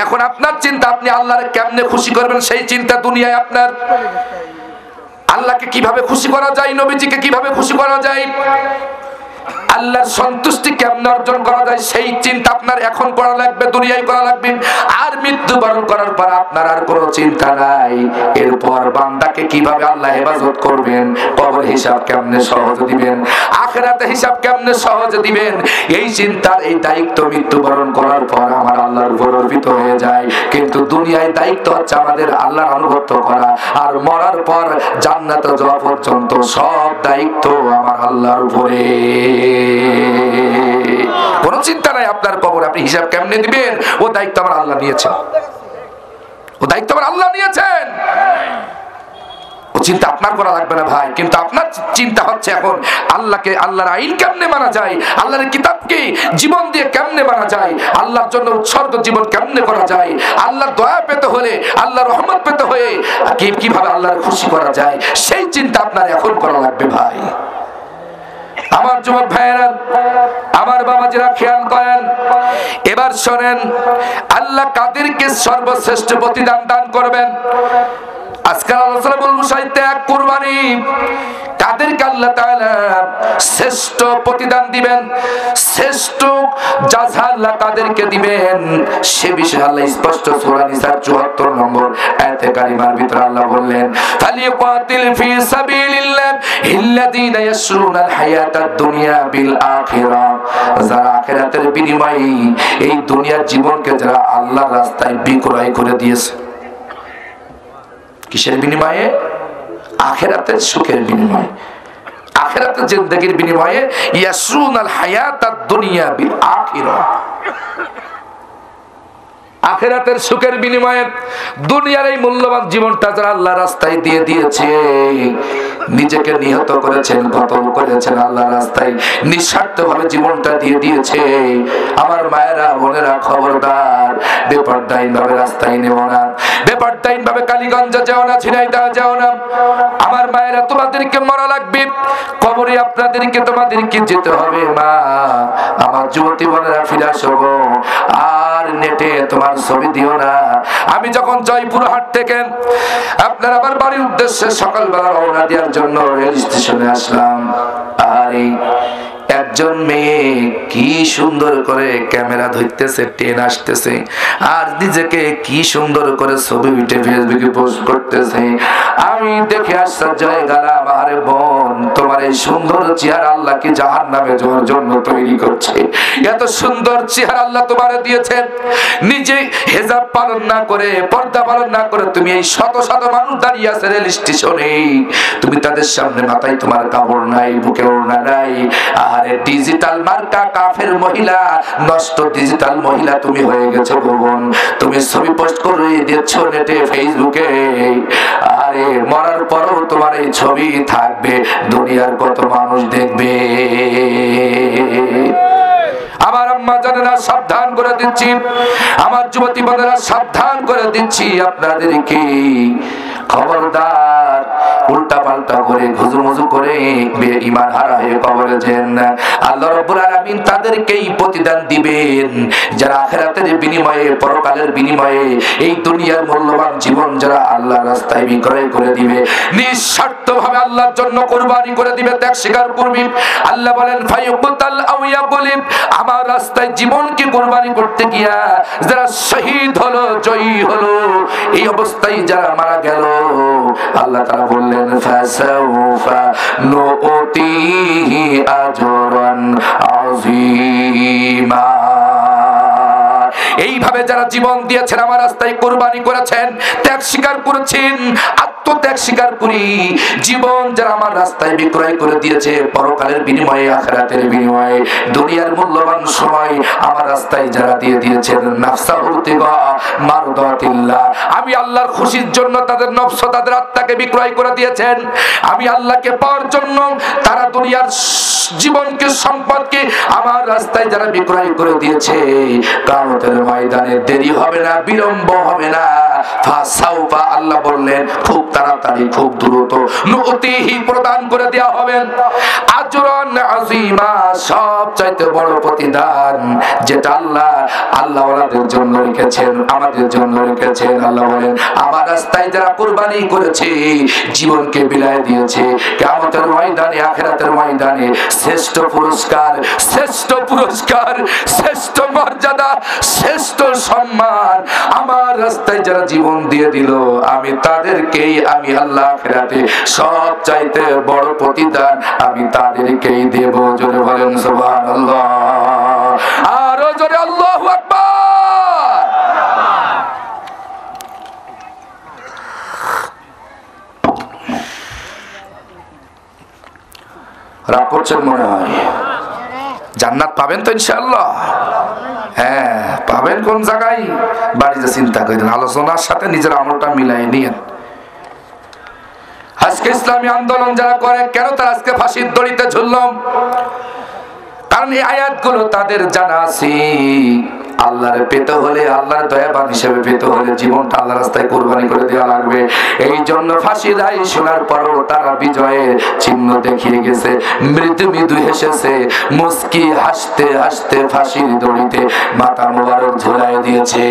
এখন আপনার চিন্তা, আপনি আল্লাহর কেমনে খুশি করবেন সেই চিন্তা দুনিয়ায় আপনার। আল্লাহকে কিভাবে খুশি করা যায়, নবীজিকে কিভাবে খুশি করা যায়, আল্লাহর সন্তুষ্টি কেমন অর্জন করা যায় সেই চিন্তা আপনার এখন করা লাগবে, দুনিয়ায় করা লাগবে। আর মৃত্যুবরণ করার পর আপনার আর কোনো চিন্তা নাই এরপর বান্দাকে কিভাবে আল্লাহ হেফাজত করবেন, কবর হিসাব কেমনে সহজ দিবেন, আখিরাতে হিসাব কেমনে সহজ দিবেন, এই চিন্তার এই দায়িত্ব মৃত্যুবরণ করার পর আমার আল্লাহর উপর অর্পিত হয়ে যায়। কিন্তু দুনিয়ায় দায়িত্ব হচ্ছে আমাদের আল্লাহর আনুগত্য করা, আর মরার পর জান্নাতে যাওয়া পর্যন্ত সব দায়িত্ব আমার আল্লাহর উপরে। কোন চিন্তা নাই আপনার কবর আপনি হিসাব কেমনে দিবেন, ও দায়িত্ব আমার আল্লাহ নিয়েছেন, ও দায়িত্ব আমার আল্লাহ নিয়েছেন, ও চিন্তা আপনার করা লাগবে না ভাই। কিন্তু আপনার চিন্তা হচ্ছে এখন আল্লাহকে, আল্লাহর আইন কেমনে মানা যায়, আল্লাহর কিতাবকে জীবন দিয়ে কেমনে মানা যায়, আল্লাহর জন্য উৎসর্গ জীবন কেমনে করা যায়, আল্লাহর দয়া পেতে হলে, আল্লাহর রহমত পেতে হয়ে কিভাবে আল্লাহর খুশি করা যায়, সেই চিন্তা আপনার এখন করা লাগবে ভাই। আমার যুবক ভাইয়েরা, আমার বাবাজিরা খেয়াল করেন, এবার শোনেন আল্লাহ কাদেরকে সর্বশ্রেষ্ঠ প্রতিদান দান করবেন। আজকাল আলোচনা বলবো সাহিত্যে এক কুরবানি, কাদেরকে আল্লাহ তাআলা শ্রেষ্ঠ প্রতিদান দিবেন, শ্রেষ্ঠ জাযা আল্লাহ কাদেরকে দিবেন সে বিষয়ে আল্লাহ স্পষ্ট সূরা নিসার ৭৪ নম্বর আয়াতে কারিমার ভিতরে আল্লাহ বললেন, ফালিয়াকাতিল ফি সাবিলিল্লাহ ইল্লাযীনা ইয়াশরুনাল হায়াতাদ দুনিয়া বিল আখিরাহ, যারা আখিরাতের বিনিময়ে এই দুনিয়ার জীবনকে যারা আল্লাহর রাস্তায় বিক্রয় করে দিয়েছে। কিসের বিনিময়ে? আখিরাতের সুখের বিনিময়ে, আখিরাতের জিন্দেগির বিনিময়ে। ইয়াসরুনাল হায়াতাদ দুনিয়া বিল আখিরাহ, আখিরাতের সুখের বিনিময়ে দুনিয়ার এই মূল্যবান জীবনটা যারা আল্লাহর রাস্তায় দিয়ে দিয়েছে, নিজেকে নিহত করেছেন, কতল করেছেন আল্লাহর রাস্তায়, নিঃস্বার্থভাবে জীবনটা দিয়ে দিয়েছে। আমার মায়েরা বোনেরা খবরদার, বেপরদাইন ভাবে রাস্তায় নেও না, বেপরদাইন ভাবে কালীগঞ্জে যাও না, ঝিনাইদহ যাও না। আমার মায়েরা তোমাদেরকে মরা লাগবে, কবরে আপনাদেরকে তোমাদেরকে যেতে হবে। মা আমার যুবতী বোনেরা ফিরে আসো গো, আর নেটে তোমার ছবি দিও না। আমি যখন জয়পুরহাট থেকে আপনার আমার বাড়ির উদ্দেশ্যে সকালবেলা রওনা দেওয়ার জন্য রেল স্টেশনে আসলাম, আর একজন মেয়ে কি সুন্দর করে ক্যামেরা ধরতেছে, ট্রেন আসতেছে, আর নিজেকে কি সুন্দর করে ছবি উঠে ফেসবুকে পোস্ট করতেছে। আমি দেখে আশ্চর্য হয়ে গেলাম, আরে বোন তোমার এই সুন্দর চেহারা আল্লাহ কি জাহান্নামে যাওয়ার জন্য তৈরি করছে? এত সুন্দর চেহারা আল্লাহ তোমারে দিয়েছেন, নিজে হেজাব পালন না করে, পর্দা পালন না করে তুমি এই শত শত মানুষ দাঁড়িয়ে আছে রেল স্টেশনে, তুমি তাদের সামনে মাথায় তোমার কাপড় নাই, বুকে ওড়না নাই, আরে ডিজিটাল মার্কা কাফের মহিলা, নষ্ট ডিজিটাল মহিলা তুমি হয়ে গেছো বোন। তুমি ছবি পোস্ট করে দিচ্ছ নেটে, ফেসবুকে, আরে মরার পরও তোমার এই ছবি থাকবে, দুনিয়ার কত মানুষ দেখবে। আমার আম্মা জানেরা সাবধান করে দিচ্ছি, আমার যুবতী বোনেরা সাবধান করে দিচ্ছি আপনাদেরকে, খবরদার উল্টা পাল্টা করে ঘুজুমুজু করে ঈমান হারা হয়ে কবরে যান না। আল্লাহ রাব্বুল আলামিন তাদেরকেই প্রতিদান দিবেন যারা আখিরাতের বিনিময়ে, পরকালের বিনিময়ে এই দুনিয়ার মূল্যবান জীবন যারা আল্লাহর রাস্তায় বিক্রয় করে দিবে, নিঃস্বার্থভাবে আল্লাহর জন্য কুরবানি করে দিবে, ত্যাগ স্বীকার করবে। আল্লাহ বলেন ফায়ুকতাল আও ইয়াকুলিব, আমার রাস্তায় জীবনকে কুরবানি করতে গিয়া যারা শহীদ হলো, জয়ী হলো, এই অবস্থায় যারা মারা গেল, আল্লাহ তাআলা বললেন ফাসাউফা নুতিহি আজরান আযীমা। এইভাবে যারা জীবন দিয়েছেন, আমার রাস্তায় কুরবানি করেছেন, ত্যাগ স্বীকার করেছেন, আত্মত্যাগ স্বীকার করি, জীবন যারা আমার রাস্তায় বিক্রয় করে দিয়েছে, পরকালের বিনিময়ে, আখিরাতের বিনিময়ে, দুনিয়ার মূল্যবান সময় আমার রাস্তায় যারা দিয়ে দিয়েছেন, নাফসাহু তিগা মারদাতিল্লাহ, আমি আল্লাহর খুশির জন্য তাদের নফস, তাদের আত্মাকে বিক্রয় করে দিয়েছেন, আমি আল্লাহকে পাওয়ার জন্য তারা দুনিয়ার জীবনকে সম্পদকে আমার রাস্তায় যারা বিক্রয় করে দিয়েছে, কিয়ামতের ময়দানে দেরি হবে না, বিলম্ব হবে না। ফাসাউফা, আল্লাহ বললেন খুব তাড়াতাড়ি, খুব দ্রুত, নুতিহি, প্রদান করে দেওয়া হবে আজরান আযীমা, সবচাইতে বড় প্রতিদান, যেটা আল্লাহ ওয়ালাদের জন্য রেখেছেন, আমাদের জন্য রেখেছেন। আল্লাহ বলেন আমার রাস্তায় যারা কুরবানি করেছে, জীবনকে বিলায় দিয়েছে, কিয়ামতের ময়দানে, আখিরাতের ময়দানে শ্রেষ্ঠ পুরস্কার, শ্রেষ্ঠ পুরস্কার, শ্রেষ্ঠ মর্যাদা, শ্রেষ্ঠ সম্মান আমার রাস্তায় যারা জীবন দিয়ে দিল, আমি তাদেরকেই, আমি আল্লাহ আখিরাতে সবচাইতে বড় প্রতিদান আমি তাদেরকেই দেব। জোরে বলেন সুবহানাল্লাহ, আরো জোরে আল্লাহু আকবার। রাগ করছেন মনে হয়? জান্নাত পাবেন তো ইনশাআল্লাহ? হ্যাঁ পাবেন। কোন জায়গায়? বাড়িতে চিন্তা করেন, আলোচনার সাথে নিজের আমলটা মিলাই নিয়েন। আজকে ইসলামী আন্দোলন যারা করে, কেন তারা আজকে ফাঁসির দড়িতে ঝুললাম? কারণ এই আয়াতগুলো তাদের জানা আছে। আল্লাহর পেতে হলে, আল্লাহর দয়াবান হিসেবে পেতে হলে জীবনটা আল্লাহর রাস্তায় কুরবানি করে দেওয়া লাগবে। এই জন্য ফাঁসির রায় শোনার পরও তারা বিজয়ের চিহ্ন দেখিয়ে গেছে, মৃদু মৃদু হেসেছে, মুস্কি হাসতে হাসতে ফাঁসির দড়িতে মাথা মোবারক ঝুলাই দিয়েছে।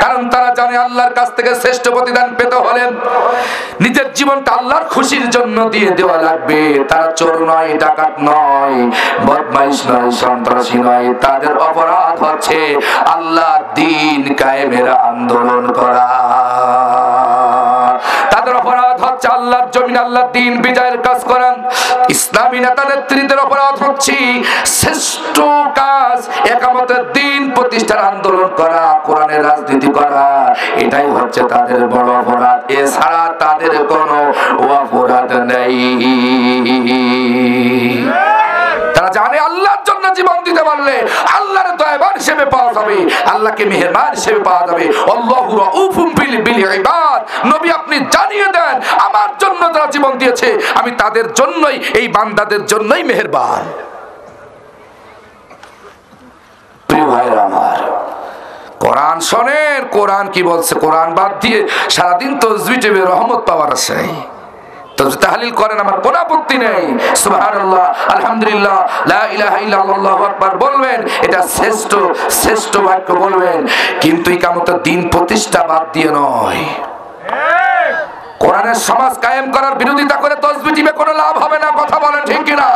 কারণ তারা জানে আল্লাহর কাছ থেকে শ্রেষ্ঠ প্রতিদান পেতে হলে নিজের জীবনটা আল্লাহর খুশির জন্য দিয়ে দেওয়া লাগবে। তারা চোর নয়, ডাকাত নয়, বদমাইশ নয়, সন্ত্রাসী নয়। তাদের অপরাধ হচ্ছে আল্লাহর দ্বীন কায়েমের আন্দোলন করা। তাদের অপরাধ হচ্ছে আল্লাহর জমিন, আল্লাহর দ্বীন বিজয়ের কাজ করেন। ইসলামী নেতা নেত্রীদের অপরাধ হচ্ছে শ্রেষ্ঠ কাজ ইকামতের দ্বীন প্রতিষ্ঠার আন্দোলন করা, কোরআনের রাজনীতি করা। এটাই হচ্ছে তাদের বড় অপরাধ, এছাড়া তাদের কোনো অপরাধ নেই। তারা জানে আল্লাহর জন্য জীবন দিতে পারলে আল্লাহর দয়াবান হিসেবে পাওয়া যাবে, আল্লাহকে মেহেরবান হিসেবে পাওয়া যাবে। আল্লাহু রাউফুম বিল ইবাদ। নবী আপনি জানিয়ে দেন আমার জন্য যারা জীবন দিয়েছে আমি তাদের জন্যই, এই বান্দাদের জন্যই মেহেরবান। প্রিয় ভাইরা আমার, কোরআন শোনেন, কোরআন কি বলছে। কোরআন বাদ দিয়ে সারাদিন তাসবিহ টিপে রহমত পাওয়ার আশায় তাহলিল করেন, আমার কোনো আপত্তি নেই। সুবহানাল্লাহ, আলহামদুলিল্লাহ, লা ইলাহা ইল্লাল্লাহ, আল্লাহু আকবার বলবেন, এটা শ্রেষ্ঠ শ্রেষ্ঠ বাক্য বলবেন। কিন্তু ইকামতের দিন প্রতিষ্ঠা বাদ দিয়ে নয়। কোরআনের সমাজ কায়েম করার বিরোধিতা করে তাসবিহ টিপে কোনো লাভ হবে না। কথা বলেন ঠিক কিনা?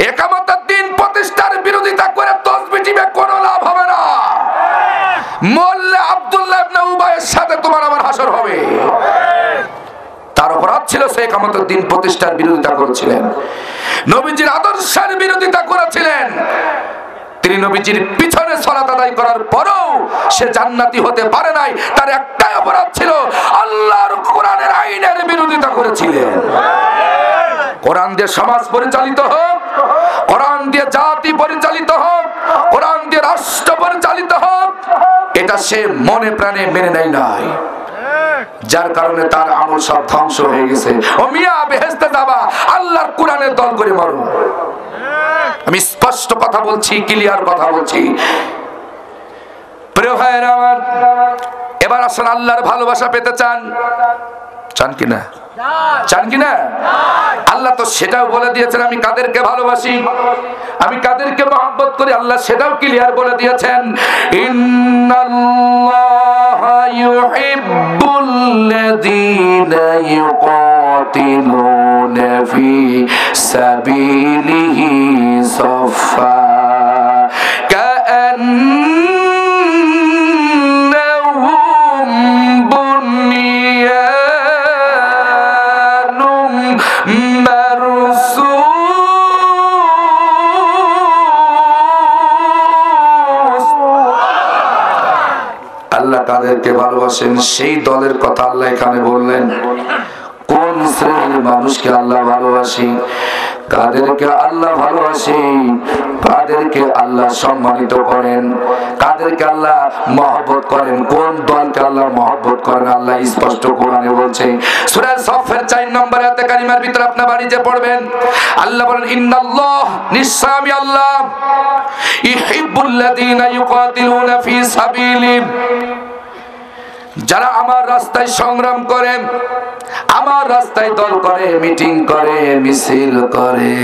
ইকামতের দিন প্রতিষ্ঠার বিরোধিতা করে তাসবিহ টিপে কোনো লাভ হবে না। মোল্লা আব্দুল্লাহ ইবনে উবাইয়ের সাথে তোমার আমার হাসর হবে। তার অপরাধ ছিল সে ইকামতের দিন প্রতিষ্ঠার বিরোধিতা করেছিলেন, নবীজির আদর্শের বিরোধিতা করেছিলেন। তিনি নবীজির পিছনে সালাত আদায় করার পরেও সে জান্নাতি হতে পারে নাই। তার একটাই অপরাধ ছিল, আল্লাহর কোরআনের আইনের বিরোধিতা করেছিলেন। কোরআন দিয়ে সমাজ পরিচালিত হোক, কোরআন দিয়ে জাতি পরিচালিত হোক, কোরআন দিয়ে রাষ্ট্র পরিচালিত হোক, এটা সে মনে প্রাণে মেনে নেয় নাই। যার কারণে তার আমল সব ধ্বংস হয়ে গেছে। ও মিয়া, বেহেশতে যাবা আল্লাহর কোরআনের দল করে মারো। আমি স্পষ্ট কথা বলছি, ক্লিয়ার কথা বলছি। প্রিয় ভাইরা আমার, এবার আসলে আল্লাহর ভালোবাসা পেতে চান? চান কিনা? চান কিনা? আল্লাহ তো সেটাও বলে দিয়েছেন আমি কাদেরকে ভালোবাসি, আমি কাদেরকে মহব্বত করি। আল্লাহ সেটাও ক্লিয়ার বলে দিয়েছেন, ইন্নাল্লাহা ইউহিব্বুল্লাযীনা ইউকাতিলুনা ফি সাবিলিহি সাফফা কাআন্নাহুম বুনিয়ানুম মারসুস। আল্লাহ কাদেরকে ভালোবাসেন সেই দলের কথা আল্লাহ এখানে বললেন। কোন শ্রেণীর মানুষকে আল্লাহ ভালোবাসে, কাদেরকে আল্লাহ ভালোবাসে, কাদেরকে আল্লাহ সম্মানিত করেন, কাদেরকে আল্লাহ মহব্বত করেন, কোন দলকে আল্লাহ মহব্বত করেন আল্লাহ স্পষ্ট কোরআনে বলছে। সূরা সফের 4 নম্বর আয়াতে কারিমার ভিতরে আপনি বাড়িতে পড়বেন, আল্লাহ বলেন ইন্নাল্লাহ, নিশ্চয় আমি আল্লাহ, ইউহিব্বুল্লাযীনা ইউকাতিলুনা ফি সাবিলি, যারা আমার রাস্তায় সংগ্রাম করে, আমার রাস্তায় দল করে, মিটিং করে, মিছিল করে।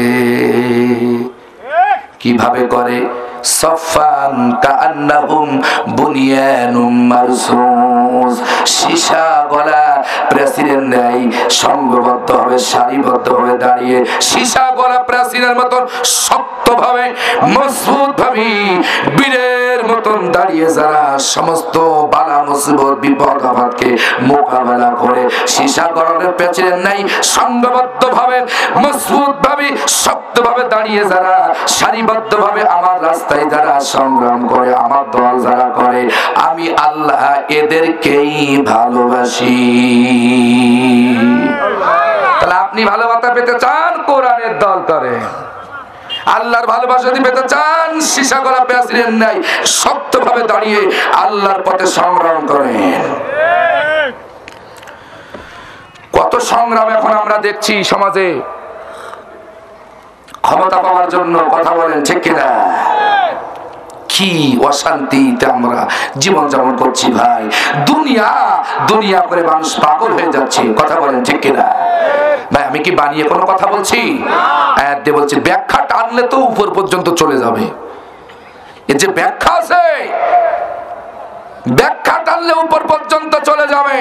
কিভাবে করে? সফান কান্নাহুম বুনিয়ানুম মারসুস, সীসা গলা প্রাচীরের ন্যায় সংঘবদ্ধ হবে, সারিবদ্ধ হয়ে দাঁড়িয়ে সীসা গলা প্রাচীরের মতন শক্তভাবে মজবুত ভাবে বীরের মতন দাঁড়িয়ে যারা সমস্ত বালা মুসিবত বিপদ আপদকে মোকাবেলা করে সীসা গলার প্রাচীরের ন্যায় সংঘবদ্ধ ভাবে মজবুত ভাবে শক্তভাবে দাঁড়িয়ে যারা সারিবদ্ধ ভাবে আমার রাস্তায় যারা সংগ্রাম করে, আমার দল যারা করে, আমি আল্লাহ এদেরকেই ভালোবাসি। তাহলে আপনি ভালোবাসা পেতে চান, কোরআনের দল করে। আল্লাহর ভালোবাসা পেতে চান, সীসা গলা প্রাচীরের ন্যায় শক্তভাবে দাঁড়িয়ে আল্লাহর পথে সংগ্রাম করেন। কত সংগ্রাম এখন আমরা দেখছি সমাজে ক্ষমতা পাওয়ার জন্য, কথা বলেন ঠিক কিনা? কি অশান্তিতে আমরা জীবন যাপন করছি ভাই, দুনিয়া দুনিয়া করে মানুষ পাগল হয়ে যাচ্ছে, কথা বলেন ঠিক কিনা? ভাই আমি কি বানিয়ে কোনো কথা বলছি? আয়াত দিয়ে বলছি, ব্যাখ্যা টানলে তো উপর পর্যন্ত চলে যাবে। এর যে ব্যাখ্যা আছে, ব্যাখ্যা টানলে উপর পর্যন্ত চলে যাবে।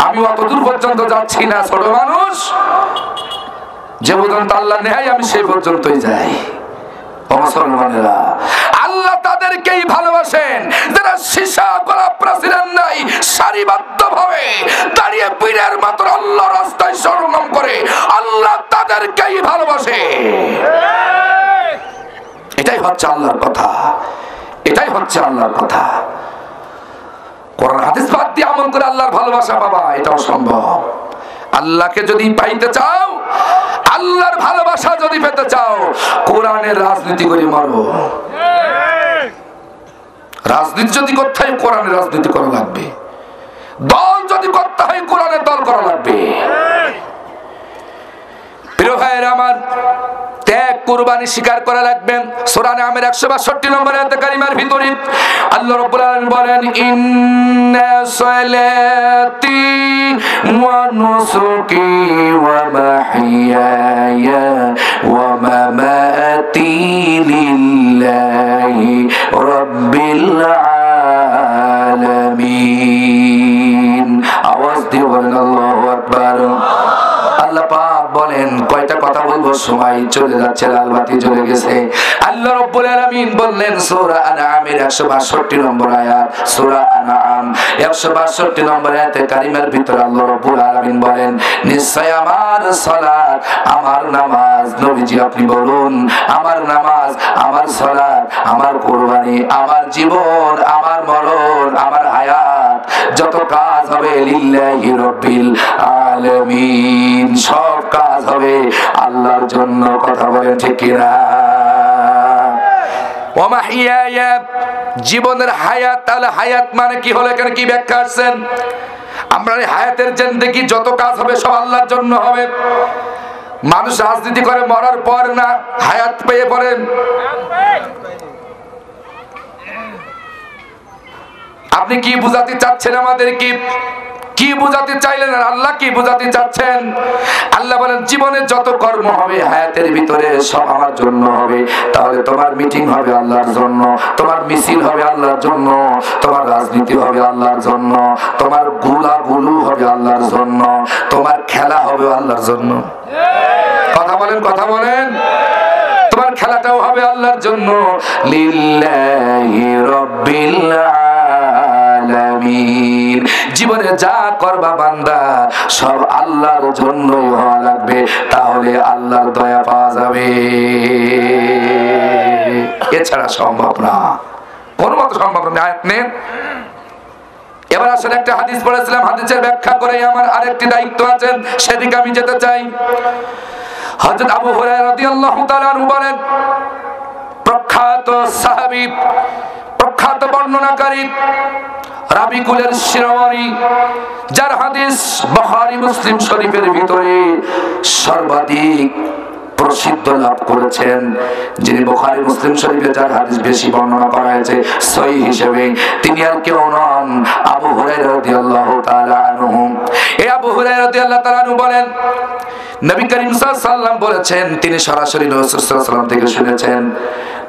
আমি অত দূর পর্যন্ত যাচ্ছি না, ছোট মানুষ, যে পর্যন্ত আল্লাহ নেয় আমি সেই পর্যন্তই যাই। মুসলমানেরা, আল্লাহ তাদেরকেই ভালোবাসেন যারা সীসা গলা প্রাচীরের নাই সারিবদ্ধ ভাবে দাঁড়িয়ে বীরের মতো আল্লাহর রাস্তায় সংগ্রাম করে, আল্লাহ তাদেরকেই ভালোবাসে। এটাই হচ্ছে আল্লাহর কথা, এটাই হচ্ছে আল্লাহর কথা। কোরআন হাদিস বাদ দিয়ে আমল করে আল্লাহর ভালোবাসা পাবা, এটাও সম্ভব। আল্লাহকে যদি পাইতে চাও, আল্লাহর ভালোবাসা যদি পেতে চাও, কোরআনের রাজনীতি করে মারো। রাজনীতি যদি করতে হয়, কোরআনের রাজনীতি করা লাগবে। দল যদি করতে হয়, কোরআনের দল করা লাগবে। প্রিয় ভাইয়েরা আমার, ত্যাগ কুরবানি স্বীকার করা লাগবে। সূরা নামের 162 নম্বর আয়াতে কারিমার ভিতরে আল্লাহ রাব্বুল আলামিন বলেন, ইন্না সালাতি ওয়া নুসুকি ওয়া মাহইয়ায়া ওয়া মামাতি লিল্লাহি রাব্বিল আলামিন। আওয়াজ দিয়ে বলেন আল্লাহু আকবার। আল্লাহ পাক বলেন, কয়টা কথা বলবো, সময় চলে যাচ্ছে, লাল বাতি জ্বলে গেছে। আল্লাহ রাব্বুল আলামিন বললেন সূরা আনআমের 162 নম্বর আয়াত, সূরা আনআম 162 নম্বর আয়াতে কারিমার ভিতরে আল্লাহ রাব্বুল আলামিন বলেন, নিশ্চয় আমার সালাত, আমার নামাজ, নবীজি আপনি বলুন, আমার নামাজ, আমার সালাত, আমার কুরবানি, আমার জীবন, আমার মরণ, আমার হায়াত, যত কাজ হবে লিল্লাহি রাব্বিল আলামিন, সব কাজ হবে আল্লাহর জন্য, কথা বলেন ঠিক কিনা? ওয়া মাহইয়ায়া, জীবনের হায়াত। তাহলে হায়াত মানে কি হলো, এখানে কি ব্যাখ্যা আসছেন? আমরা হায়াতের জিন্দেগি যত কাজ হবে সব আল্লাহর জন্য হবে। মানুষ রাজনীতি করে মরার পর না, হায়াত পেয়ে পড়ে। আপনি কি বুঝাতে চাচ্ছেন আমাদের? কি বুঝাতে চাইলেন? আর আল্লাহ কি বুঝাতে চাচ্ছেন? আল্লাহ বলেন, জীবনে যত কর্ম হবে হায়াতের ভিতরে সব আমার জন্য হবে। তাহলে তোমার মিটিং হবে আল্লাহর জন্য, তোমার মিছিল হবে আল্লাহর জন্য, তোমার রাজনীতি হবে আল্লাহর জন্য, তোমার গুলাগুলু হবে আল্লাহর জন্য, তোমার খেলা হবে আল্লাহর জন্য। কথা বলেন, কথা বলেন। তোমার খেলাটাও হবে আল্লাহর জন্য। লিল্লাহি রাব্বিল আলামিন। জীবনে যা করবা বান্দা সব আল্লাহর জন্যই হওয়া লাগবে, তাহলে আল্লাহর দয়া পাওয়া যাবে। এছাড়া সম্ভব না, কোনো মত সম্ভব না। আয়াত নেন। এবার আসলে একটা হাদিস পড়েছিলাম, হাদিসের ব্যাখ্যা করে আমার আরেকটি দায়িত্ব আছে, সেদিকে আমি যেতে চাই। হযরত আবু হুরায়রা রাদিয়াল্লাহু তাআলা আনহু বলেন, প্রখ্যাত সাহাবী, প্রখ্যাত বর্ণনাকারী, রাবিকুলের শিরোমণি, যার হাদিস বুখারী মুসলিম শরীফের ভিতরে সর্বাধিক প্রসিদ্ধ লাভ করেছেন, যিনি বুখারী মুসলিম শরীফে যার হাদিস বেশি বর্ণনা করা হয়েছে সহিহ হিসেবে, তিনি আর কেউ নন, আবু হুরায়রা রাদিয়াল্লাহু তাআলা আনহু। এই আবু হুরায়রা রাদিয়াল্লাহু তাআলা আনহু বলেন, নবী করিম সাল্লাল্লাহু আলাইহি ওয়াসাল্লাম বলেছেন, তিনি সরাসরি রাসূল সাল্লাল্লাহু আলাইহি ওয়াসাল্লাম থেকে শুনেছেন,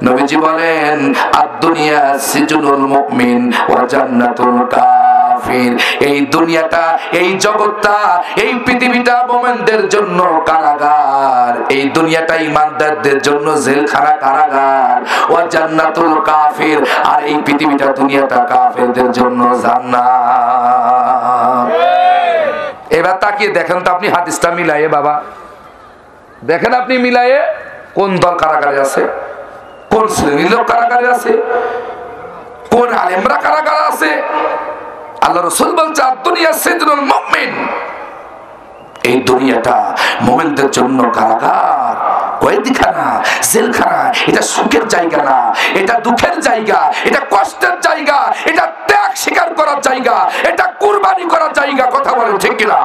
নবীজি বলেন, আদ-দুনিয়া সিজনুল মুমিন ওয়া জান্নাতুল কাফির। এই দুনিয়াটা, এই জগৎটা, এই পৃথিবীটা মুমিনদের জন্য কারাগার, এই দুনিয়াটা ঈমানদারদের জন্য জেলখানা, কারাগার। ওয়া জান্নাতুল কাফির, আর এই পৃথিবীটা, দুনিয়াটা কাফেরদের জন্য জান্নাত। এবার তাকিয়ে দেখেন তো আপনি হাদিসটা মিলাইয়ে, বাবা দেখেন আপনি মিলাইয়ে, কোন দল কারাগারে আছে, কোন শ্রেণীর লোক কারাগারে আছে, কোন আলেমরা কারাগারে আছে। আল্লাহ রাসূল বলছে, আদ-দুনিয়া সিজনুল মুমিন, এই দুনিয়াটা মুমিনদের জন্য কারাগার, কয়েদিখানা, জেলখানা। এটা সুখের জায়গা না, এটা দুঃখের জায়গা, এটা কষ্টের জায়গা, এটা ত্যাগ স্বীকার করার জায়গা, এটা কুরবানি করার জায়গা। কথা বলেন ঠিক কিনা?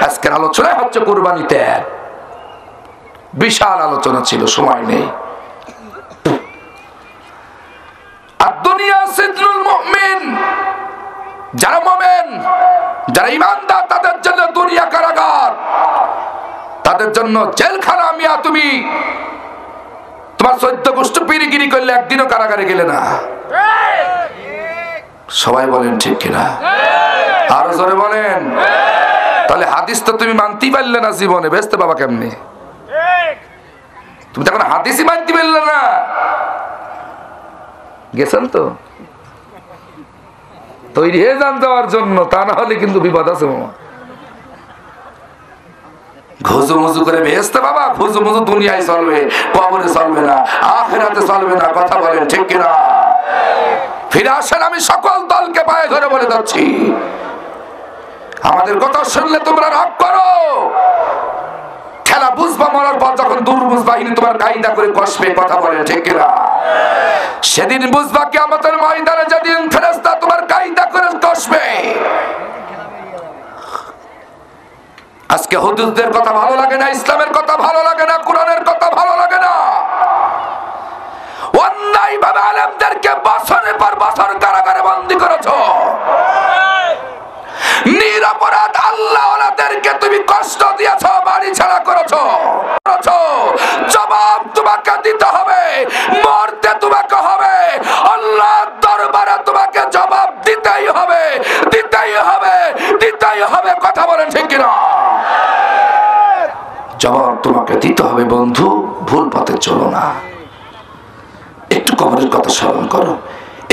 আজকের আলোচনা হচ্ছে কুরবানি ত্যাগ। বিশাল আলোচনা ছিল, সময় নেই। আদ-দুনিয়া সিজনুল মুমিন, যারা মুমিন, যারা ঈমানদার, তাদের জন্য দুনিয়া কারাগার, তাদের জন্য জেলখানা। মিয়া তুমি তোমার 14 গোষ্ঠী পিরিগিরি করলে একদিনও কারাগারে গেলে না। সবাই বলেন ঠিক কিনা? আরো জোরে বলেন। তাহলে হাদিস তো তুমি মানতেই পারলে না জীবনে, বেচতে বাবা কেমনি? তুমি তখন হাদিসই মানতে পারলে না, গেছেন তো তৈরি হয়ে যান যাওয়ার জন্য, তা না হলে কিন্তু বিপদ আছে। ঘুজু মুজু করে বেহেশতে বাবা, ঘুজু মুজু দুনিয়ায় চলবে, কবরে চলবে না, আখিরাতে চলবে না। কথা বলেন ঠিক কিনা? ফিরে আসেন, আমি সকল দলকে পায়ে ধরে বলে যাচ্ছি, আমাদের কথা শুনলে তোমরা রাগ করো, খেলা বুঝবা মরার পর, যখন দুর্বুঝ বাহিনী তোমার কায়দা করে কষবে। কথা বলেন ঠিক কিনা? সেদিন বুঝবা কিয়ামতের ময়দানে, যেদিন ফেরেশতা তোমার কায়দা করে কষবে। আজকে হুজুরদের কথা ভালো লাগে না, ইসলামের কথা ভালো লাগে না, কোরআনের কথা ভালো লাগে না। অন্যায় ভাবে আলেমদেরকে বছরের পর বছর কারাগারে বন্দী করেছো। নিরপরাধ আল্লাহওয়ালাদেরকে তুমি কষ্ট দিয়েছো, বাড়ি ছাড়া করেছো। জবাব তোমাকে দিতে হবে, মরতে তোমাকে হবে, আল্লাহর দরবারে তোমাকে জবাব দিতেই হবে, দিতেই হবে, দিতেই হবে। কথা বলেন ঠিক কিনা? জবাব তোমাকে দিতে হবে বন্ধু, ভুল পথে চলো না। একটু কবরের কথা স্মরণ করো,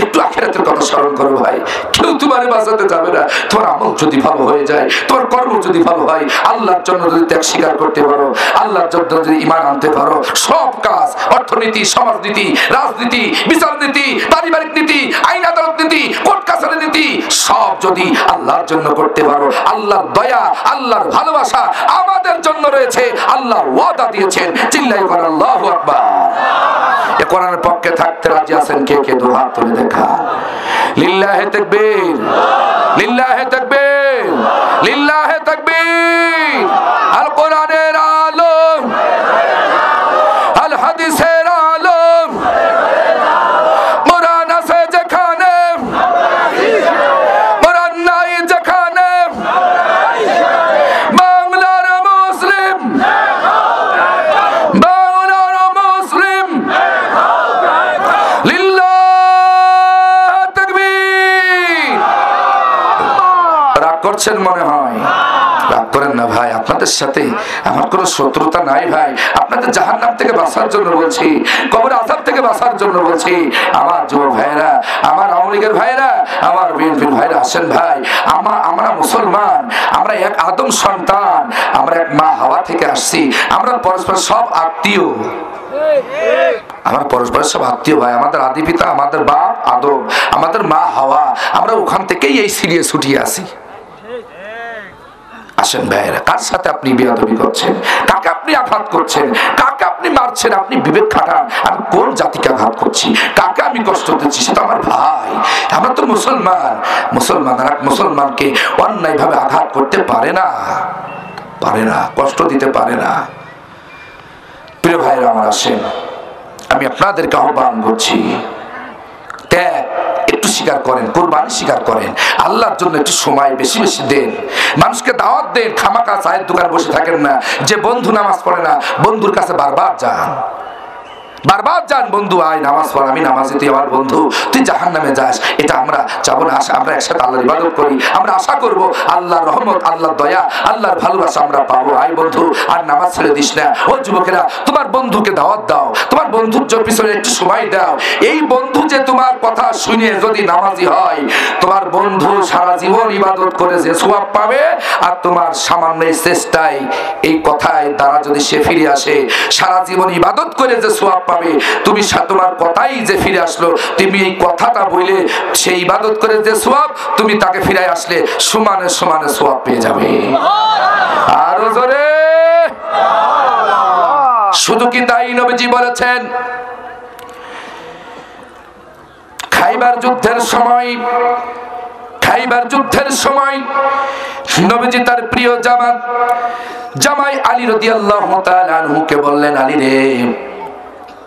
একটু আখিরাতের কথা স্মরণ করো ভাই। কেউ তোমার বাঁচাতে যাবে না। তোমার আমল যদি ভালো হয়ে যায়, তোমার কর্ম যদি ভালো হয়, আল্লাহর জন্য যদি ত্যাগ স্বীকার করতে পারো, আল্লাহর জন্য যদি ঈমান আনতে পারো, সব কাজ, অর্থনীতি, সমাজনীতি, রাজনীতি, বিচার নীতি, পারিবারিক নীতি, আইন আদালত নীতি, কোর্ট কাছারি নীতি, সব যদি আল্লাহর জন্য করতে পারো, আল্লাহর দয়া, আল্লাহর ভালোবাসা আমাদের জন্য রয়েছে। আল্লাহ ওয়াদা দিয়েছেন, চিল্লাই করেন আল্লাহু আকবার। এ কোরআনের পক্ষে থাকতে রাজি আছেন কে কে? দু হাত তুলে দেখা। লিল্লাহি তাকবীর, লিল্লাহি তাকবীর, লিল্লাহি তাকবীর। আল কোরআনের আলম, আল হাদিসের আলম, কোরআন আছে যেখানে, কোরআন নাই যেখানে, বাংলার মুসলিম, বাংলার মুসলিম। লিল্লাহি তাকবীর। রাগ করছেন মনে হয়? রাগ করেন না ভাই, আপনাদের সাথে আমার কোনো শত্রুতা নাই ভাই। আপনাদের জাহান্নাম থেকে বাঁচার জন্য বলছি, কবর আযাব থেকে বাঁচার জন্য বলছি। আমার যুবক ভাইরা, আমার আওয়ামী লীগের ভাইরা, আমার বিএনপির ভাইরা, আসেন ভাই, আমরা মুসলমান, আমরা এক আদম সন্তান, আমরা এক মা হাওয়া থেকে আসছি, আমরা পরস্পর সব আত্মীয়, আমরা পরস্পরের সব আত্মীয় ভাই। আমাদের আদি পিতা, আমাদের বাপ আদম, আমাদের মা হাওয়া, আমরা ওখান থেকেই এই সিরিয়ে ছুটিয়ে আসি। আসেন ভাইয়েরা, কার সাথে আপনি বেয়াদবি করছেন, কাকে আপনি আঘাত করছেন, কাকে আপনি মারছেন, আপনি বিবেক খাটান। আমি কোন জাতিকে আঘাত করছি, কাকে আমি কষ্ট দিচ্ছি, সেটা আমার ভাই। আমরা তো মুসলমান, মুসলমানরা মুসলমানকে অন্যায় ভাবে আঘাত করতে পারে না, পারে না, কষ্ট দিতে পারে না। প্রিয় ভাইরা আমার, আসেন আমি আপনাদেরকে আহ্বান করছি, ত্যাগ একটু স্বীকার করেন, কুরবানি স্বীকার করেন, আল্লাহর জন্য একটু সময় বেশি বেশি দেন, মানুষকে দাওয়াত দেন। খামাকা চায়ের দোকানে বসে থাকেন না। যে বন্ধু নামাজ পড়ে না, বন্ধুর কাছে বারবার যান, বারবার যান, বন্ধু আয় নামাজ পড়, আমি নামাজে, তুই আমার বন্ধু, তুই জাহান্নামে যাস, এটা আমরা চাবো না। আমরা একসাথে আল্লাহর ইবাদত করি, আমরা আশা করব আল্লাহর রহমত, আল্লাহর দয়া, আল্লাহর ভালোবাসা আমরা পাবো। আয় বন্ধু, আর নামাজ ছেড়ে দিস না। ও যুবকেরা, তোমার বন্ধুকে দাওয়াত দাও, তোমার বন্ধুর পিছনে একটু সময় দাও। এই বন্ধু যে তোমার কথা শুনে যদি নামাজি হয়, তোমার বন্ধু সারা জীবন ইবাদত করে যে সওয়াব পাবে, আর তোমার সামান্য চেষ্টায়, এই কথায় দ্বারা যদি সে ফিরে আসে, সারা জীবন ইবাদত করে যে সওয়াব পাবে, তুমি তোমার কথাই যে ফিরে আসলো, তুমি এই কথাটা বলে সেই ইবাদত করে যে সওয়াব, তুমি তাকে ফিরে আসলে সমানে সমানে সওয়াব পেয়ে যাবে। আরো জোরে। শুধু কি তাই, নবীজি বলেছেন, খাইবার যুদ্ধের সময় নবীজি তার প্রিয় জামাই আলী রাদিয়াল্লাহু তাআলা আনহুকে বললেন, আলী রে,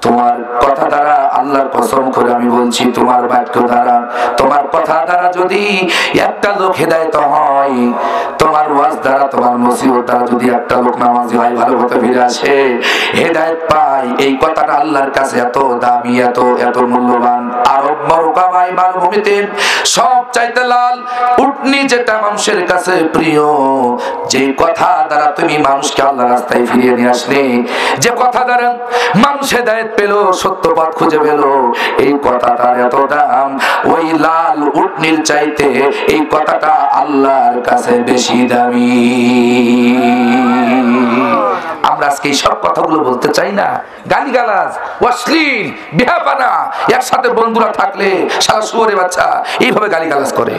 তোমার কথা দ্বারা, আল্লাহর কসম করে আমি বলছি, তোমার বাক্য দ্বারা, তোমার কথা দ্বারা যদি একটা লোক হেদায়েত হয়, তোমার ওয়াজ দ্বারা, তোমার নসিহত দ্বারা যদি একটা লোক নামাজি হয়, ভালো হতে ফিরে আসে, হেদায়েত পায়, এই কথাটা আল্লাহর কাছে এত দামি, এত মূল্যবান। আরব মরুকাবাই মালভূমিতে সব চাইতে লাল উটনি যেটা মানুষের কাছে প্রিয়, যে কথা দ্বারা তুমি মানুষকে আল্লাহর রাস্তায় ফিরিয়ে নিয়ে আসলে, যে কথা দ্বারা মানুষ হেদায়েত পেল, সত্য পথ খুঁজে পেল, এই কথাটার এত দাম, ওই লাল উটনির চাইতে এই কথাটা আল্লাহর কাছে বেশি দামি। আমরা আজকে এই সব কথাগুলো বলতে চাই না। গালিগালাজ, অশ্লীল, বিহাপানা, একসাথে বন্ধুরা থাকলে সারা শুয়োরের বাচ্চা এইভাবে গালিগালাজ করে,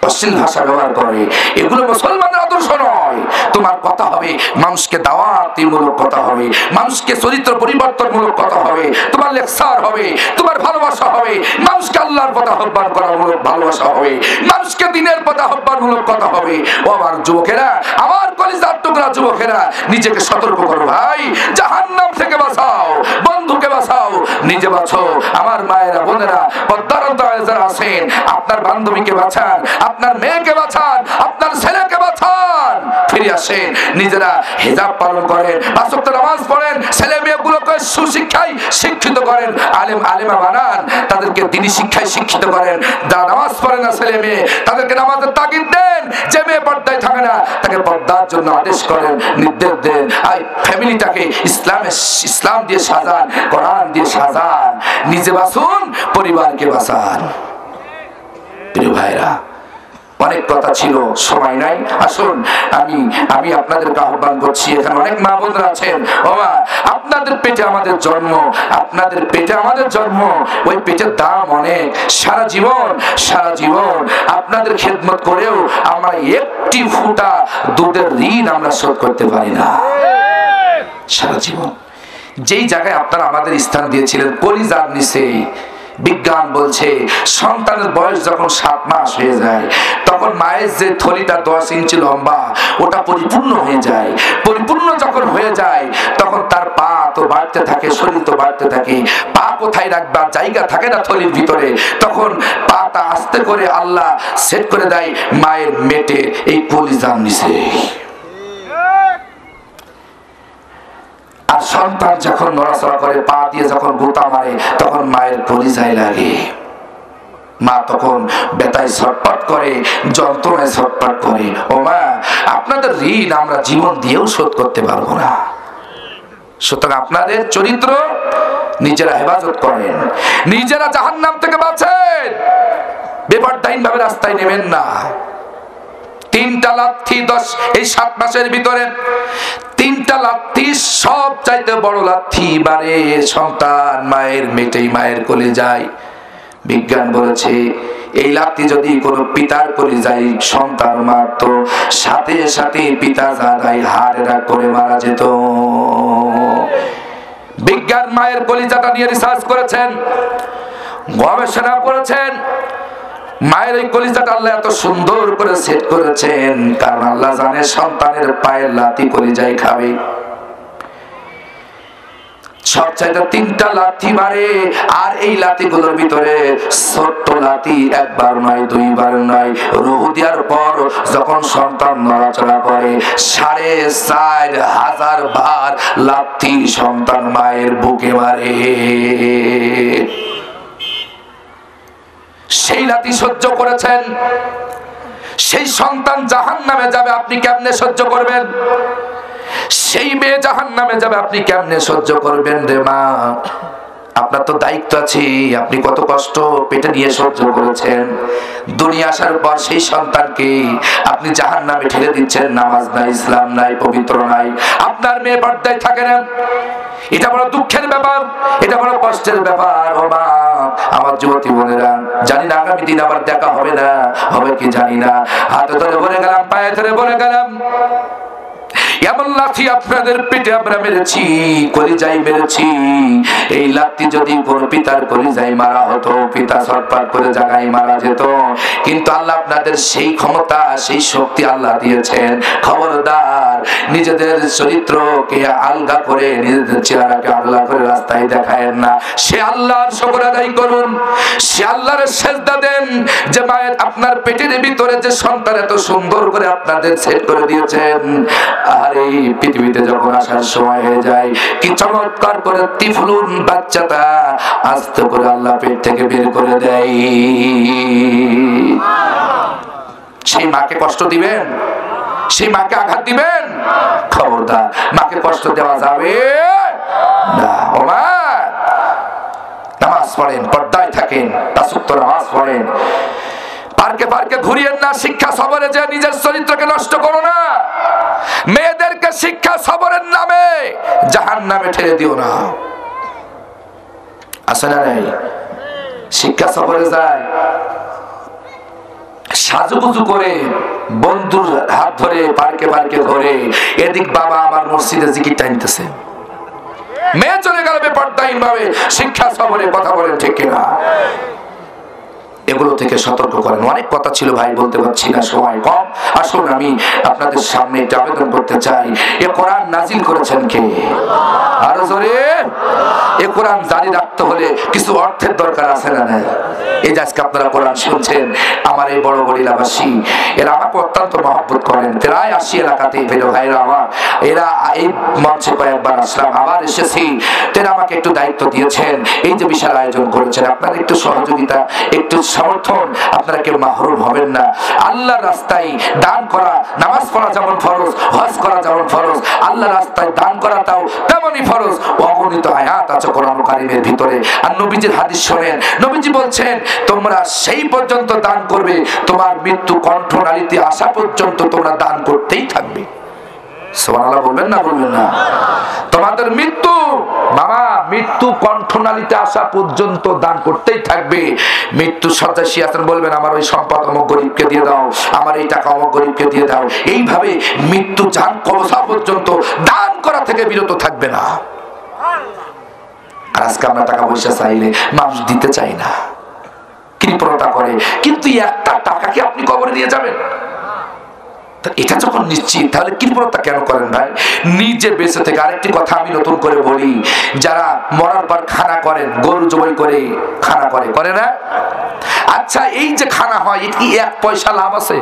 অশ্লীল ভাষা ব্যবহার করে, এগুলো মুসলমানের আদর্শ নয়। তোমার কথা হবে মানুষকে দাওয়াতিমূলক কথা হবে, মানুষকে চরিত্র পরিবর্তনমূলক কথা হবে, তোমার লেকচার হবে, তোমার ভালোবাসা হবে, মানুষকে আল্লাহর পথে আহ্বান করামূলক ভালোবাসা হবে, মানুষকে দ্বীনের পথে আহ্বানমূলক কথা হবে। ও আমার যুবকেরা, আমার কলিজার টুকরা যুবকেরা, নিজেকে সতর্ক করো ভাই, জাহান্নাম থেকে বাঁচাও, বন্ধুকে বাঁচাও, নিজে বাঁচো। আমার মায়েরা, বোনেরা, পর্দার অন্তরালে যারা আছেন, আপনার বান্ধবীকে বাঁচান, আপনার মেয়েকে বাঁচান, আপনার ছেলেকে বাঁচান, ফিরে আসেন, নিজেরা হিজাব পালন করেন, পাঁচ ওয়াক্ত নামাজ পড়েন, ছেলে মেয়েগুলোকে সুশিক্ষায় শিক্ষিত করেন, আলেমা বানান, তাদেরকে দ্বীনি শিক্ষায় শিক্ষিত করেন। যারা নামাজ পড়ে না ছেলে মেয়ে, তাদেরকে নামাজের তাগিদ দেন। যে মেয়ে পর্দায় থাকে না, তাকে পর্দার জন্য আদেশ করেন, নির্দেশ দেন। আর ফ্যামিলিটাকে ইসলাম দিয়ে সাজান, কোরআন দিয়ে সাজান, নিজে বাঁচুন, পরিবারকে বাঁচান। প্রিয় ভাইরা, অনেক কথা ছিল, সময় নাই। আসুন আমি আপনাদেরকে আহ্বান করছি, এখানে অনেক মা বোনরা আছেন, ও মা, আপনাদের পেটে আমাদের জন্ম, আপনাদের পেটে আমাদের জন্ম, ওই পেটের দাম অনেক। সারা জীবন আপনাদের খেদমত করেও আমরা একটি ফুটা দুধের ঋণ আমরা শোধ করতে পারি না। সারা জীবন যেই জায়গায় আপনারা আমাদের স্থান দিয়েছিলেন, কলিজার নিচে, বিজ্ঞান বলছে সন্তানের বয়স যখন 7 মাস হয়ে যায়, তখন মায়ের যে থলিটা 10 ইঞ্চি লম্বা, ওটা পরিপূর্ণ হয়ে যায়। পরিপূর্ণ যখন হয়ে যায়, তখন তার পা তো বাড়তে থাকে, শরীর তো বাড়তে থাকে, পা কোথায় রাখবার জায়গা থাকে না থলির ভিতরে, তখন পাটা আস্তে করে আল্লাহ সেট করে দেয় মায়ের মেটে, এই কলিজার নিচে। আর সন্তান যখন নড়াচড়া করে, পা দিয়ে যখন গোটা মারে, তখন মায়ের কলিজায় লাগে। মা তখন ব্যথায় ছটফট করে, যন্ত্রণায় ছটফট করে। ও মা, আপনাদের ঋণ আমরা জীবন দিয়েও শোধ করতে পারবো না। সুতরাং আপনাদের চরিত্র নিজেরা হেফাজত করেন, নিজেরা জাহান্নাম থেকে বাঁচেন, বেপরদাহীন ভাবে রাস্তায় নেবেন না। 3টা লাথি 7 মাসের ভিতরে 3টা লাথি, সব চাইতে বড় লাথি বারে সন্তান মায়ের মেটেই, মায়ের কোলে যায়। বিজ্ঞান বলেছে এই লাথি যদি কোনো পিতার কলিজায় সন্তান মারত, সাথে সাথে পিতা জানাই হাড়েরা করে মারা যেত। বিজ্ঞান মায়ের কলিজাটা নিয়ে রিসার্চ করেছেন, গবেষণা করেছেন। মায়ের এই কলিজাটা আল্লাহ এত সুন্দর করে সেট করেছেন, কারণ আল্লাহ জানে সন্তানের পায়ের লাথি কলিজায় খাবে। সবচাইতে 3টা লাথি মারে, আর এই লাথিগুলোর ভিতরে ছোট্ট লাথি একবার নয়, 2বার নয়, রুহ দেওয়ার পর যখন সন্তান নড়াচড়া করে 4,500 বার লাথি সন্তান মায়ের বুকে মারে। সেই লাথি সহ্য করেছেন, সেই সন্তান জাহান্নামে যাবে, আপনি কেমনে সহ্য করবেন? সেই মেয়ে জাহান্নামে যাবে, আপনি কেমনে সহ্য করবেন রে মা? আপনার তো দায়িত্ব আছে, আপনি কত কষ্ট পেটে নিয়ে সহ্য করেছেন। দুনিয়া আসার পর সেই সন্তানকে আপনি জাহান্নামে ঠেলে দিচ্ছেন। নামাজ নাই, ইসলাম নাই, পবিত্র নাই, আপনার মেয়ে পর্দায় থাকে না। এটা বড় দুঃখের ব্যাপার, এটা বড় কষ্টের ব্যাপার। ও মা, আমার যুবতী বোনেরা, জানি না আগামী দিন আবার দেখা হবে না, হবে কি জানি না। হাতে ধরে বলে গেলাম, পায়ে ধরে বলে গেলাম, এমন লাথি আপনাদের পেটে আমরা মেরেছি, কলিজায় মেরেছি। এই লাথি যদি কোন পিতার কলিজায় মারা হতো, পিতা ছটফট করে জায়গায় মারা যেত। কিন্তু আল্লাহ আপনাদের সেই ক্ষমতা, সেই শক্তি আল্লাহ দিয়েছেন। খবরদার, নিজেদের চরিত্রকে আলগা করে, নিজেদের চেহারাকে আলগা করে রাস্তায় দেখায়েন না। সে আল্লাহর শুকর আদায় করুন, সে আল্লাহর সেজদা দেন যে মায়ের আপনার পেটের ভিতরে যে সন্তান এত সুন্দর করে আপনাদের সেট করে দিয়েছেন। আর এই পৃথিবীতে যখন আসার সময় হয়ে যায়, কি চমৎকার করে তিফলুন বাচ্চাটা আস্তে করে আল্লাহ পেট থেকে বের করে দেয়। সেই মাকে কষ্ট দিবেন? সেই মাকে আঘাত দিবেন? খবরদার, মাকে কষ্ট দেওয়া যাবে না। ও মা, নামাজ পড়েন, পর্দায় থাকেন, 5 ওয়াক্ত নামাজ পড়েন। পার্কে পার্কে ঘুরিয়েন না, শিক্ষা সবরে যে নিজের চরিত্রকে নষ্ট করো না। মেয়েদেরকে শিক্ষা সবরের নামে জাহান্নামে ঠেলে দিও না। আসে না নাই? শিক্ষা সবরে যায়, সাজুগুজু করে, বন্ধুর হাত ধরে পার্কে পার্কে ঘুরে, এদিক বাবা আমার মসজিদে জিকির টানতেছে, মেয়ে চলে গেল বেপরদাহীন ভাবে। শিক্ষা সবরে কথা বলেন, ঠিক কিনা? এগুলো থেকে সতর্ক করেন। অনেক কথা ছিল ভাই, বলতে পারছি না, সময় কম। আসুন আমি আপনাদের সামনে একটা আবেদন করতে চাই, এ কোরআন নাজিল করেছেন কে? আরো জোরে। এ কোরআন জারি রাখতে হলে কিছু অর্থের দরকার আছে না? এই যে আজকে আপনারা কোরআন শুনছেন, আমার এই বড় বড় এলাকাবাসী, এরা আমাকে অত্যন্ত মহব্বত করেন। প্রায় 80 এলাকাতে ফেলো ভাইরা আমার, এরা এই মঞ্চে কয়েকবার আসলাম, আবার এসেছি। তেরা আমাকে একটু দায়িত্ব দিয়েছেন, এই যে বিশাল আয়োজন করেছেন, আপনারা একটু সহযোগিতা, একটু সমর্থন, আপনারা কেউ মাহরুম হবেন না। আল্লাহর রাস্তায় দান করা, নামাজ পড়া যেমন ফরজ, হজ করা যেমন ফরজ, আল্লাহর রাস্তায় দান করাটাও তেমনই ফরজ। অগণিত আয়াত আছে কোরআন কারীমের ভিতরে। আর নবীজির হাদিস শোনেন, নবীজি বলছেন, তোমরা সেই পর্যন্ত দান করবে, তোমার মৃত্যু কণ্ঠনালীতে আসা পর্যন্ত তোমরা দান করতেই থাকবে। সুবহানাল্লাহ বলবেন না? বলবেন না? তোমাদের মৃত্যু, মামা, মৃত্যু কণ্ঠনালীতে আসা পর্যন্ত দান করতেই থাকবে। মৃত্যু শয্যায় শুয়ে আছেন, বলবেন আমার ওই সম্পদ অমুক গরিবকে দিয়ে দাও, আমার এই টাকা অমুক গরিবকে দিয়ে দাও। এইভাবে মৃত্যু জান কবজা পর্যন্ত দান করা থেকে বিরত থাকবে না। আর আজকে আমরা টাকা পয়সা চাইলে মানুষ দিতে চাই না, কৃপণতা করে। কিন্তু একটা টাকাকে আপনি কবরে দিয়ে যাবেন, এটা যখন নিশ্চিত, তাহলে কৃপণতা কেন করেন ভাই? নিজে বেঁচে থেকে। আরেকটি কথা আমি নতুন করে বলি, যারা মরার পর খানা করেন, গরু জবাই করে খানা করে না? আচ্ছা, এই যে খানা হয়, এটা কি 1 পয়সা লাভ আছে?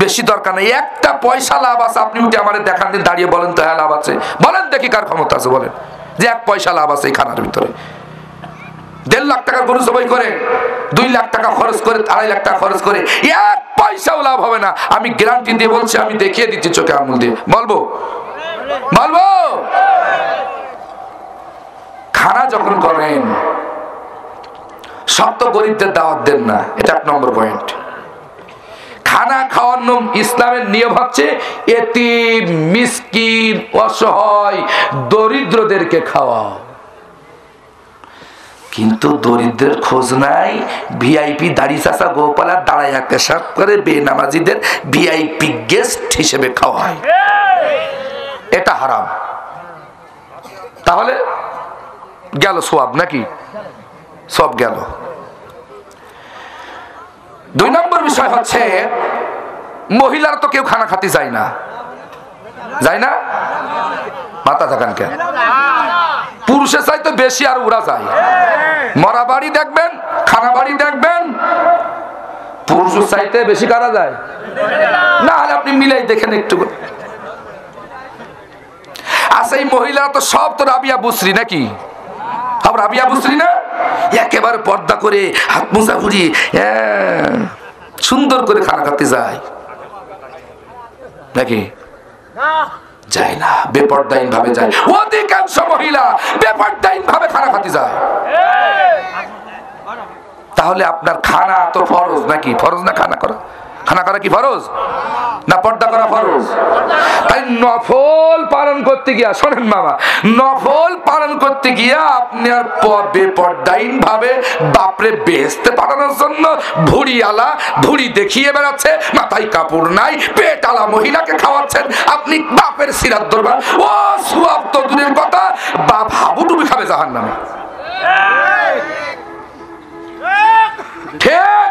বেশি দরকার নেই, 1টা পয়সা লাভ আছে। আপনি উঠে আমাদের দেখান দিন, দাঁড়িয়ে বলেন তো হ্যাঁ লাভ আছে। বলেন দেখি কার ক্ষমতা আছে, বলেন যে 1 পয়সা লাভ আছে এই খানার ভিতরে। 1.5 লাখ টাকা গরু জবাই করে, 2 লাখ টাকা খরচ করে, 2.5 লাখ টাকা খরচ করে, 1 পয়সাও লাভ হবে না। আমি গ্যারান্টি দিয়ে বলছি, আমি দেখিয়ে দিচ্ছি চোখে আঙুল দিয়ে। বলবো? খানা যখন করেন, সব তো গরিবদের দাওয়াত দেন না, এটা 1 নম্বর পয়েন্ট। খানা খাওয়ানো ইসলামের নিয়ম হচ্ছে এতিম, মিসকিন, অসহায়, দরিদ্রদেরকে খাওয়া। কিন্তু দরিদ্রের খোঁজ নাই। ভিআইপি দাড়ি চাচা গোপালা দাঁড়াইয়া পেশাব করে বেনামাজিদের ভিআইপি গেস্ট হিসেবে খাওয়ায়, এটা হারাম। তাহলে গেল সওয়াব নাকি? সব গেল। 2 নম্বর বিষয় হচ্ছে মহিলারা তো কেউ খানা খাতে যায় না, যায় না? মাথা থাকান কেন? পুরুষের চাইতে বেশি আর ওরা যায়। মরা বাড়ি দেখবেন, খানা বাড়ি দেখবেন, পুরুষের চাইতে বেশি কারা যায় না? হলে আপনি মিলাই দেখেন একটু। আচ্ছা, এই মহিলারা তো সব তো রাবিয়া বুসরি নাকি? রাবিয়া বুসরি না? একেবারে পর্দা করে হাত মোজা ঘুরিয়ে সুন্দর করে খানা খাতে যায় নাকি? যায় না, বেপরদাইন ভাবে যায়। অধিকাংশ মহিলা বেপরদাইন ভাবে খানা খাতে যায়। তাহলে আপনার খানা তো ফরজ নাকি? ফরজ না খানা করা? খানা করা কি ফরজ না পর্দা করা ফরজ? তাই নফল পালন করতে গিয়া, শোনেন মামা, নফল পালন করতে গিয়া আপনি আর বেপরদাইন ভাবে বাপরে বেহেশতে পাঠানোর জন্য ভুড়িওয়ালা ভুড়ি দেখিয়ে বেড়াচ্ছে, মাথায় কাপড় নাই, পেটালা মহিলাকে খাওয়াচ্ছেন, আপনি বাপের সিরাত দরবার। ও সওয়াব তো দূরের কথা, বাপ হাবুডুবি খাবে জাহান্নামে। ঠিক?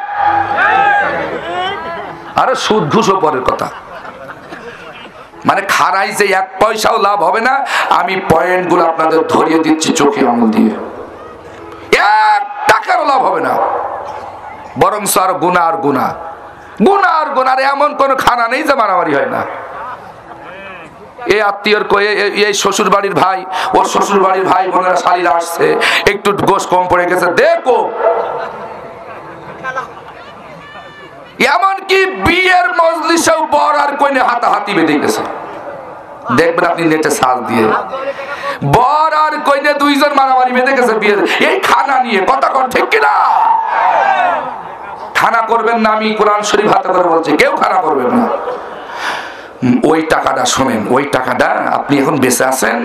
আরে সুদ ঘুষও পরের কথা। মানে খারাই যে 1 পয়সাও লাভ হবে না। আমি পয়েন্টগুলো আপনাদের ধরিয়ে দিচ্ছি চোখে আঙুল দিয়ে। 1 টাকারও লাভ হবে না, বরং আর গুনাহ আর গুনাহ, গুনাহ আর গুনাহ। এমন কোন খানা নেই যে মারামারি হয় না। এই আত্মীয়র এই শ্বশুর বাড়ির ভাই, ওর শ্বশুর বাড়ির ভাই বোনেরা শালীরা আসছে, একটু গোশ কম পড়ে গেছে, দেখো। এমনকি বিয়ের মজলিসেও বর আর কইনে হাতাহাতি বেঁধে গেছে, দেখবেন আপনি নেটে সার্চ দিয়ে। বর আর কইনে 2 জন মারামারি বেঁধে গেছে বিয়ের এই খানা নিয়ে। কথা কোন ঠিক কিনা? খানা করবেন না, আমি কোরআন শরীফ হাতে করে বলছি, কেউ খানা করবেন না। ওই টাকাটা শোনেন, ওই টাকাটা আপনি এখন বেঁচে আছেন,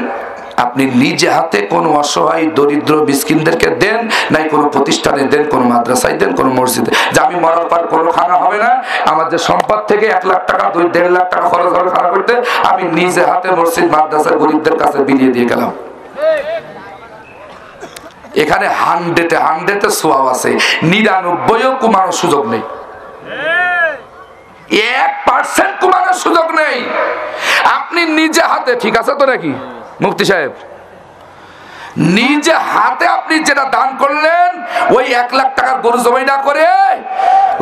আপনি নিজে হাতে কোন অসহায় দরিদ্র মিসকিনদেরকে দেন, নাই কোনো প্রতিষ্ঠানে দেন, কোন মাদ্রাসায় দেন, কোন মসজিদে। যে আমি মরার পর কোনো খানা হবে না, আমার যে সম্পদ থেকে 1 লাখ টাকা 2-1.5 লাখ টাকা খরচ হবে খানা করতে, আমি নিজে হাতে মসজিদ মাদ্রাসার গরিবদের কাছে বিলিয়ে দিয়ে গেলাম। এখানে 100-এ সওয়াব আছে, 99ও কমানোর সুযোগ নেই, 1% কমানোর সুযোগ নেই। আপনি নিজে হাতে, ঠিক আছে তো নাকি মুফতি সাহেব? নিজে হাতে আপনি যেটা দান করলেন, ওই 1 লাখ টাকার গরু জবাই না করে,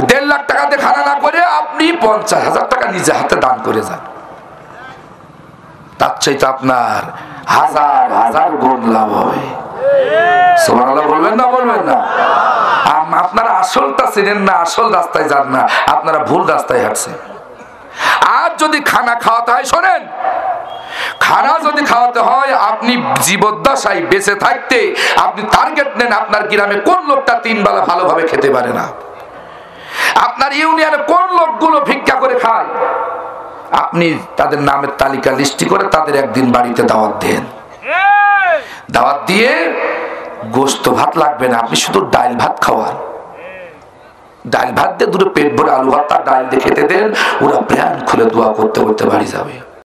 1.5 লাখ টাকা দিয়ে খানা না করে, আপনি 50,000 টাকা নিজে হাতে দান করে যান। তার চাইতে আপনার হাজার হাজার গুণ লাভ হবে। সুবহানাল্লাহ বলবেন না? বলবেন না? আপনারা আসলটা চিনেন না, আসল রাস্তায় যান না, আপনারা ভুল রাস্তায় হাঁটছেন। আর যদি খানা খাওয়াতে হয়, শোনেন, খানা যদি খাওয়াতে হয়, আপনি জীবদ্দশায় বেঁচে থাকতে আপনি টার্গেট নেন, আপনার গ্রামে কোন লোকটা 3 বেলা ভালোভাবে খেতে পারে না, আপনার ইউনিয়নে কোন লোকগুলো ভিক্ষা করে খায়, আপনি তাদের নামের তালিকা লিস্টি করে তাদের একদিন বাড়িতে দাওয়াত দেন। দাওয়াত দিয়ে গোশত ভাত লাগবে না, আপনি শুধু ডাল ভাত খাওয়ান। ডাল ভাত দিয়ে 2 পেট ভরে আলু ভাত আর ডাল দিয়ে খেতে দেন, ওরা প্রাণ খুলে দোয়া করতে করতে বাড়ি যাবে।